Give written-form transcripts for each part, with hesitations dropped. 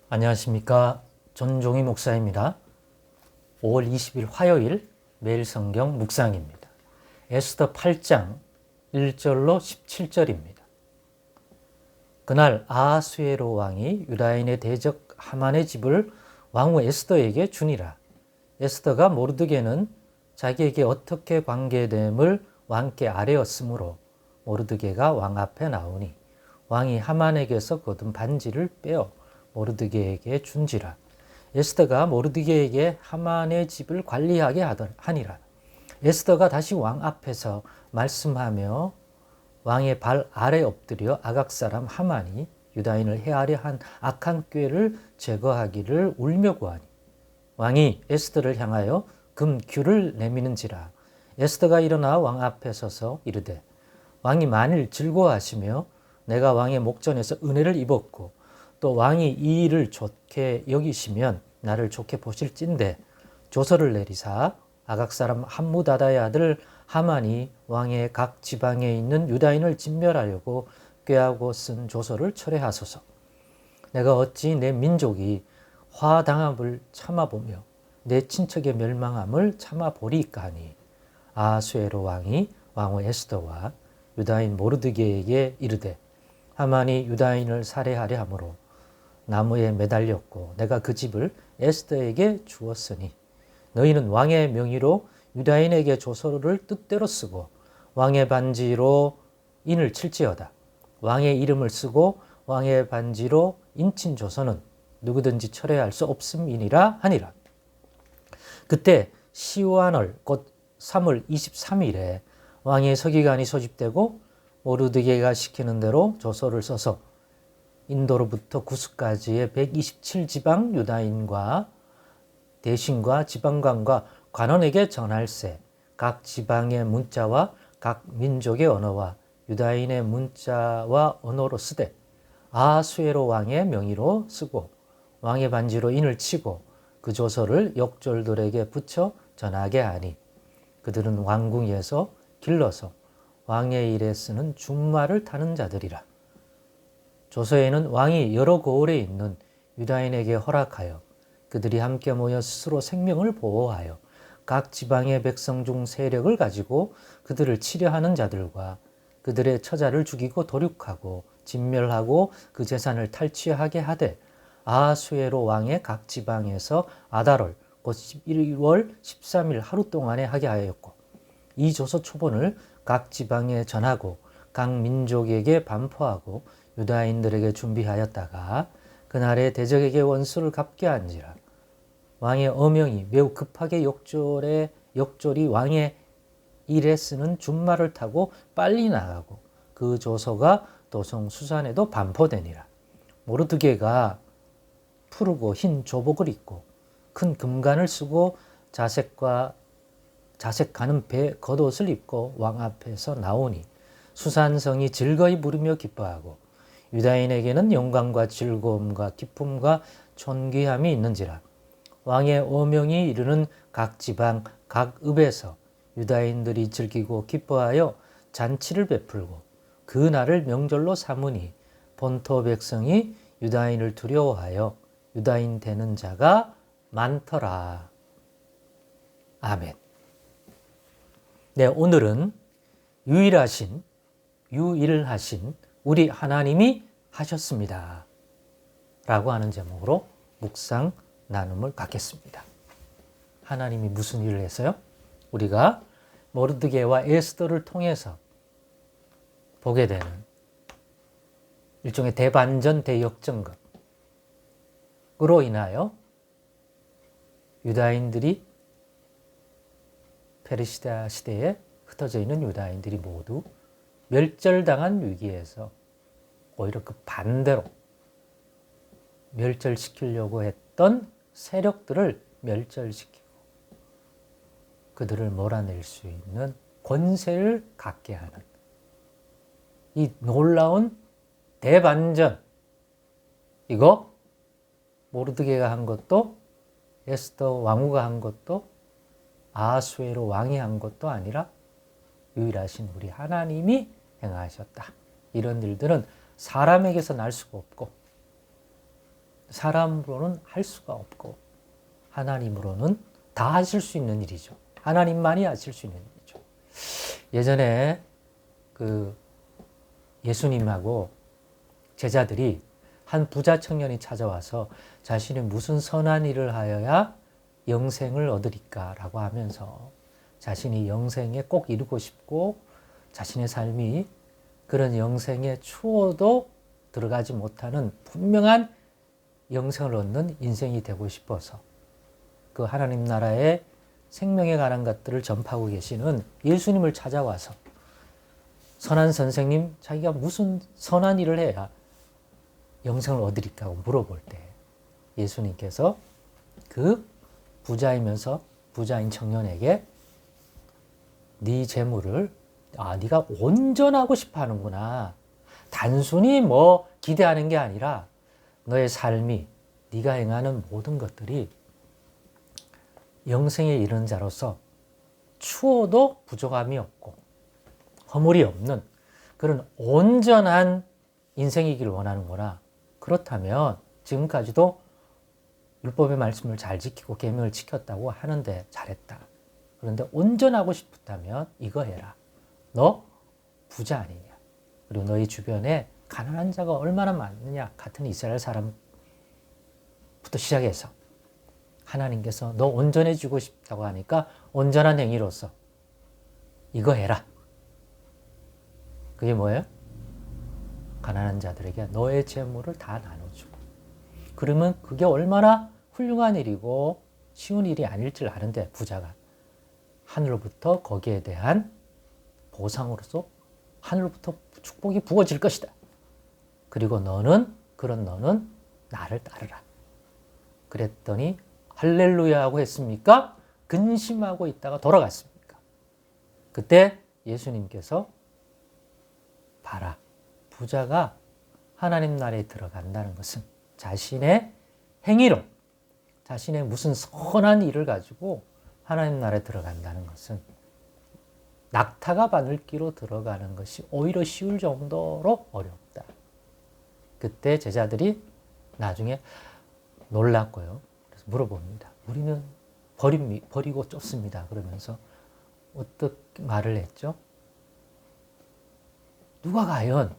안녕하십니까. 전종희 목사입니다. 5월 20일 화요일 매일 성경 묵상입니다. 에스더 8장 1절로 17절입니다. 그날 아하수에로 왕이 유다인의 대적 하만의 집을 왕후 에스더에게 주니라. 에스더가 모르드게는 자기에게 어떻게 관계됨을 왕께 아뢰었으므로 모르드게가 왕 앞에 나오니 왕이 하만에게서 거둔 반지를 빼어 모르드게에게 준지라. 에스더가 모르드게에게 하만의 집을 관리하게 하니라. 에스더가 다시 왕 앞에서 말씀하며 왕의 발 아래 엎드려 아각 사람 하만이 유다인을 해하려 한 악한 꾀를 제거하기를 울며 구하니 왕이 에스더를 향하여 금규를 내미는지라. 에스더가 일어나 왕 앞에 서서 이르되 왕이 만일 즐거워하시며 내가 왕의 목전에서 은혜를 입었고 또 왕이 이 일을 좋게 여기시면 나를 좋게 보실진대 조서를 내리사 아각 사람 함무다다의 아들 하만이 왕의 각 지방에 있는 유다인을 진멸하려고 꾀하고 쓴 조서를 철회하소서. 내가 어찌 내 민족이 화당함을 참아보며 내 친척의 멸망함을 참아보리까 하니 아하수에로 왕이 왕후 에스더와 유다인 모르드게에게 이르되 하만이 유다인을 살해하려 함으로 나무에 매달렸고 내가 그 집을 에스더에게 주었으니 너희는 왕의 명의로 유다인에게 조서를 뜻대로 쓰고 왕의 반지로 인을 칠지어다. 왕의 이름을 쓰고 왕의 반지로 인친 조서는 누구든지 철회할 수 없음이니라 하니라. 그때 시우아널 곧 3월 23일에 왕의 서기관이 소집되고 모르드게가 시키는 대로 조서를 써서 인도로부터 구스까지의 127지방 유다인과 대신과 지방관과 관원에게 전할세. 각 지방의 문자와 각 민족의 언어와 유다인의 문자와 언어로 쓰되 아하수에로 왕의 명의로 쓰고 왕의 반지로 인을 치고 그 조서를 역졸들에게 붙여 전하게 하니 그들은 왕궁에서 길러서 왕의 일에 쓰는 준말을 타는 자들이라. 조서에는 왕이 여러 고을에 있는 유다인에게 허락하여 그들이 함께 모여 스스로 생명을 보호하여 각 지방의 백성 중 세력을 가지고 그들을 치려하는 자들과 그들의 처자를 죽이고 도륙하고 진멸하고 그 재산을 탈취하게 하되 아하수에로 왕의 각 지방에서 아달월 곧 11월 13일 하루 동안에 하게 하였고 이 조서 초본을 각 지방에 전하고 각 민족에게 반포하고 유다인들에게 준비하였다가 그날에 대적에게 원수를 갚게 한지라. 왕의 어명이 매우 급하게 역졸이 왕의 일에 쓰는 준말을 타고 빨리 나가고 그 조서가 도성 수산에도 반포되니라. 모르드게가 푸르고 흰 조복을 입고 큰 금관을 쓰고 자색 가는 배 겉옷을 입고 왕 앞에서 나오니 수산성이 즐거이 부르며 기뻐하고 유다인에게는 영광과 즐거움과 기쁨과 존귀함이 있는지라. 왕의 어명이 이르는 각 지방 각 읍에서 유다인들이 즐기고 기뻐하여 잔치를 베풀고 그 날을 명절로 삼으니 본토 백성이 유다인을 두려워하여 유다인 되는 자가 많더라. 아멘. 네, 오늘은 유일하신 우리 하나님이 하셨습니다. 라고 하는 제목으로 묵상 나눔을 갖겠습니다. 하나님이 무슨 일을 했어요? 우리가 모르드게와 에스더를 통해서 보게 되는 일종의 대반전 대역전극으로 인하여 유다인들이 페르시아 시대에 흩어져 있는 유다인들이 모두 멸절당한 위기에서 오히려 그 반대로 멸절시키려고 했던 세력들을 멸절시키고 그들을 몰아낼 수 있는 권세를 갖게 하는 이 놀라운 대반전, 이거 모르드게가 한 것도 에스더 왕후가 한 것도 아하수에로 왕이 한 것도 아니라 유일하신 우리 하나님이 행하셨다. 이런 일들은 사람에게서 날 수가 없고 사람으로는 할 수가 없고 하나님으로는 다 하실 수 있는 일이죠. 하나님만이 하실 수 있는 일이죠. 예전에 그 예수님하고 제자들이 한 부자 청년이 찾아와서 자신이 무슨 선한 일을 하여야 영생을 얻으리까라고 하면서 자신이 영생에 꼭 이루고 싶고 자신의 삶이 그런 영생의 추호도 들어가지 못하는 분명한 영생을 얻는 인생이 되고 싶어서 그 하나님 나라의 생명에 관한 것들을 전파하고 계시는 예수님을 찾아와서 선한 선생님, 자기가 무슨 선한 일을 해야 영생을 얻으리까 하고 물어볼 때 예수님께서 그 부자이면서 부자인 청년에게 네 재물을 네가 온전하고 싶어 하는구나. 단순히 뭐 기대하는 게 아니라 너의 삶이 네가 행하는 모든 것들이 영생에 이르는 자로서 추호도 부족함이 없고 허물이 없는 그런 온전한 인생이기를 원하는구나. 그렇다면 지금까지도 율법의 말씀을 잘 지키고 계명을 지켰다고 하는데 잘했다. 그런데 온전하고 싶다면 이거 해라. 너 부자 아니냐. 그리고 너희 주변에 가난한 자가 얼마나 많느냐. 같은 이스라엘 사람부터 시작해서 하나님께서 너 온전해지고 싶다고 하니까 온전한 행위로서 이거 해라. 그게 뭐예요? 가난한 자들에게 너의 재물을 다 나눠주고. 그러면 그게 얼마나 훌륭한 일이고 쉬운 일이 아닐 줄 아는데 부자가 하늘로부터 거기에 대한 보상으로서 하늘로부터 축복이 부어질 것이다. 그리고 너는 나를 따르라. 그랬더니 할렐루야 하고 했습니까? 근심하고 있다가 돌아갔습니까? 그때 예수님께서 봐라. 부자가 하나님 나라에 들어간다는 것은 자신의 행위로 자신의 무슨 선한 일을 가지고 하나님 나라에 들어간다는 것은 낙타가 바늘기로 들어가는 것이 오히려 쉬울 정도로 어렵다. 그때 제자들이 나중에 놀랐고요. 그래서 물어봅니다. 우리는 버리고 쫓습니다. 그러면서 어떻게 말을 했죠? 누가 과연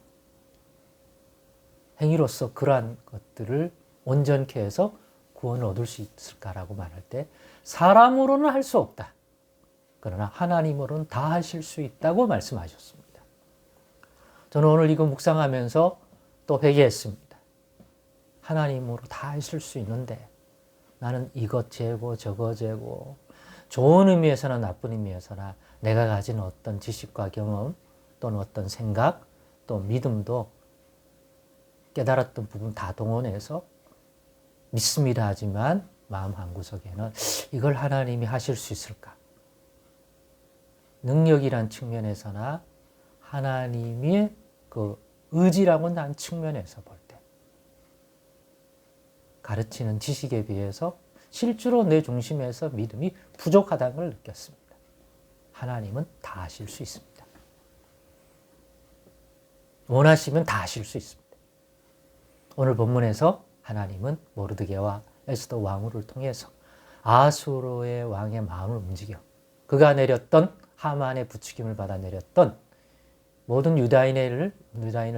행위로서 그러한 것들을 온전케 해서 구원을 얻을 수 있을까라고 말할 때 사람으로는 할 수 없다. 그러나 하나님으로는 다 하실 수 있다고 말씀하셨습니다. 저는 오늘 이거 묵상하면서 또 회개했습니다. 하나님으로 다 하실 수 있는데 나는 이것 재고 저것 재고 좋은 의미에서나 나쁜 의미에서나 내가 가진 어떤 지식과 경험 또는 어떤 생각 또 믿음도 깨달았던 부분 다 동원해서 믿습니다 하지만 마음 한구석에는 이걸 하나님이 하실 수 있을까? 능력이란 측면에서나 하나님의 그 의지라고는 한 측면에서 볼 때 가르치는 지식에 비해서 실제로 내 중심에서 믿음이 부족하다는 걸 느꼈습니다. 하나님은 다 하실 수 있습니다. 원하시면 다 하실 수 있습니다. 오늘 본문에서 하나님은 모르드게와 에스더 왕후를 통해서 아수르의 왕의 마음을 움직여 그가 내렸던 하만의 부추김을 받아 내렸던 모든 유다인을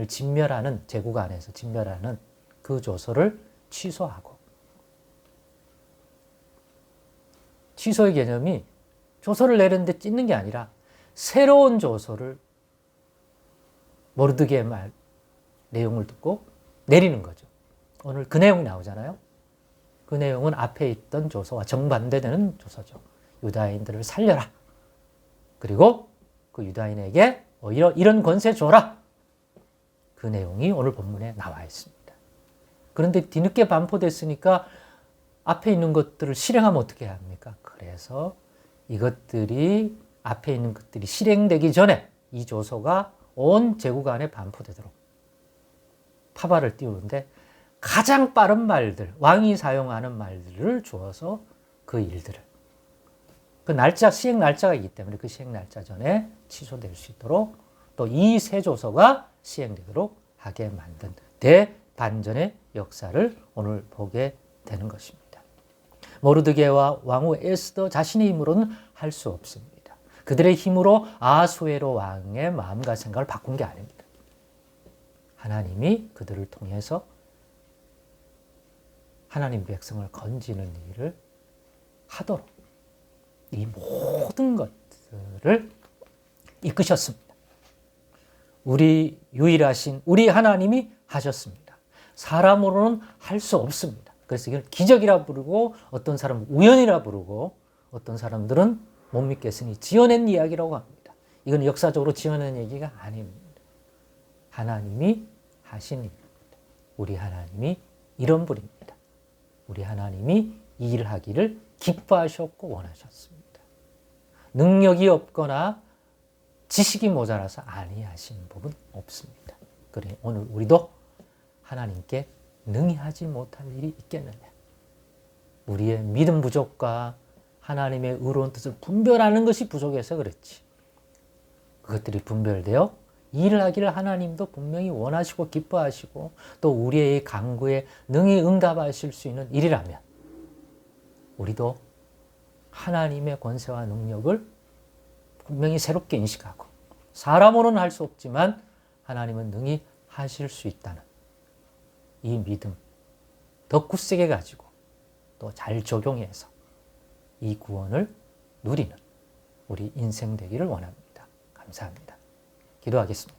진멸하는 제국 안에서 진멸하는 그 조서를 취소하고 취소의 개념이 조서를 내렸는데 찢는 게 아니라 새로운 조서를 모르드게의 말 내용을 듣고 내리는 거죠. 오늘 그 내용이 나오잖아요. 그 내용은 앞에 있던 조서와 정반대되는 조서죠. 유다인들을 살려라. 그리고 그 유다인에게 오히려 이런 권세 줘라. 그 내용이 오늘 본문에 나와 있습니다. 그런데 뒤늦게 반포됐으니까 앞에 있는 것들을 실행하면 어떻게 해야 합니까? 그래서 이것들이 앞에 있는 것들이 실행되기 전에 이 조서가 온 제국 안에 반포되도록 파발을 띄우는데 가장 빠른 말들, 왕이 사용하는 말들을 주어서 그 일들을 그 날짜, 시행 날짜가 있기 때문에 그 시행 날짜 전에 취소될 수 있도록 또 이 새 조서가 시행되도록 하게 만든 대반전의 역사를 오늘 보게 되는 것입니다. 모르드게와 왕후 에스더 자신의 힘으로는 할 수 없습니다. 그들의 힘으로 아하수에로 왕의 마음과 생각을 바꾼 게 아닙니다. 하나님이 그들을 통해서 하나님 백성을 건지는 일을 하도록 이 모든 것들을 이끄셨습니다. 우리 유일하신 우리 하나님이 하셨습니다. 사람으로는 할 수 없습니다. 그래서 이걸 기적이라 부르고 어떤 사람은 우연이라 부르고 어떤 사람들은 못 믿겠으니 지어낸 이야기라고 합니다. 이건 역사적으로 지어낸 얘기가 아닙니다. 하나님이 하신 일입니다. 우리 하나님이 이런 분입니다. 우리 하나님이 이 일을 하기를 기뻐하셨고 원하셨습니다. 능력이 없거나 지식이 모자라서 아니하시는 부분 없습니다. 그러니 오늘 우리도 하나님께 능히 하지 못할 일이 있겠느냐. 우리의 믿음 부족과 하나님의 의로운 뜻을 분별하는 것이 부족해서 그렇지. 그것들이 분별되어 일을 하기를 하나님도 분명히 원하시고 기뻐하시고 또 우리의 간구에 능히 응답하실 수 있는 일이라면 우리도 하나님의 권세와 능력을 분명히 새롭게 인식하고 사람으로는 할 수 없지만 하나님은 능히 하실 수 있다는 이 믿음 더 굳세게 가지고 또 잘 적용해서 이 구원을 누리는 우리 인생 되기를 원합니다. 감사합니다. 기도하겠습니다.